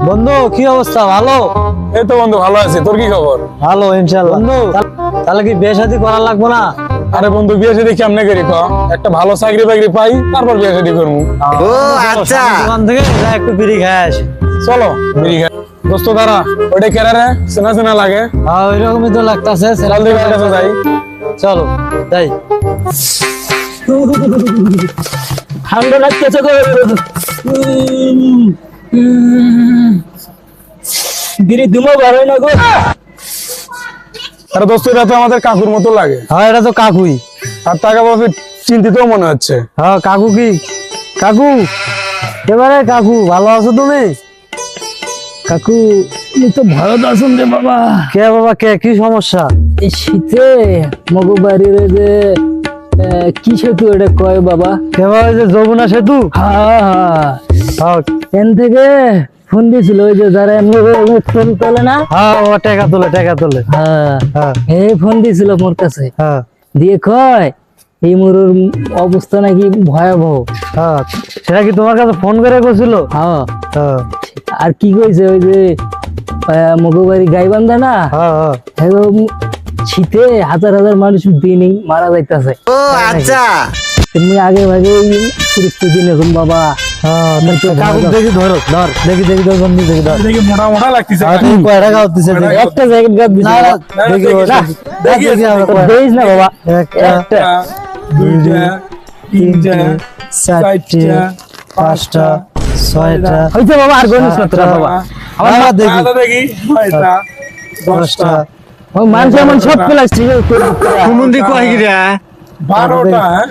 বন্ধু কি অবস্থা? ভালো? এই তো বন্ধু ভালো আছি, তোর কি খবর? ভালো ইনশাআল্লাহ। বন্ধু তাহলে কি বিয়ে শাদী করা লাগবে না? আরে বন্ধু বিয়ে শাদী কেমনে করি ক? একটা ভালো চাকরি বাকরি পাই তারপর বিয়ে শাদী করবো। ও আচ্ছা, দোকান থেকে যা একটু বিড়ি খাই আসি। চলো বিড়ি খাই। দোস্ত দাঁড়া, ওইটা কেরা রে? চেনা চেনা লাগে। হ্যাঁ ওইরকমই তো লাগতাছে। চল দিকে কাছে যাই। চলো যাই। ঠান্ডা লাগতেছে গো। বিড়ি দুমো বার হয় না গো। আরে দোস্ত এটা তো আমাদের কাকুর মতো লাগে, হ্যাঁ এটা তো কাকুই। আর টাকা বাপে চিন্তিত মনে হচ্ছে। হ্যাঁ কাকু কি? কাকু এবারে কাকু ভালো আছো তুমি? কাকু তুমি তো ভালো আছেন রে বাবা। কে বাবা কে? কি সমস্যা? এই শীতে মগো বাড়ির যে কি সেতু এটা কয় বাবা? কে বাবা? ওই যে যমুনা সেতু? হ্যাঁ হ্যাঁ এন থেকে ফোন দিয়েছিল ওই যে যারা ফোন তোলে না। হ্যাঁ ও টাকা তোলে টাকা তোলে। হ্যাঁ হ্যাঁ এই ফোন দিয়েছিল মোর কাছে, হ্যাঁ দিয়ে কয় এই মোরর অবস্থা নাকি ভয়াবহ। হ্যাঁ সেটা কি তোমার কাছে ফোন করে করছিল? হ্যাঁ হ্যাঁ আর কি কইছে ওই যে মগবাড়ি গাইবান্ধা না, হ্যাঁ হ্যাঁ একদম শীতে হাজার হাজার মানুষ দিনই মারা যাইতাছে। ও আচ্ছা, তুমি আগে ভাগে পরিস্থিতি দেখুন বাবা। হ্যাঁ কাকু দেখি ধরো ধর দেখি দেখি ধর বন্ধু দেখি ধর। দেখি মোটা মোটা লাগতেছে। আর তুমি কয় টাকা হচ্ছে দেখি? একটা জ্যাকেট গাদ দিছে না না দেখি দেখি, ওটা। দেখি, দেখি আমরা কয়- দেইস না বাবা। একটা একটা দুইটা, তিনটা, চারটা পাঁচটা ছয়টা হইছে বাবা, আর গণিস না তোরা বাবা। আবার দেখি আলাদা দেখি, ছয়টা, দশটা দশটা, মানুষ এমন সব প্লাস্টিক কুমুন্দি কয় কি রে? 12টা, হ্যাঁ?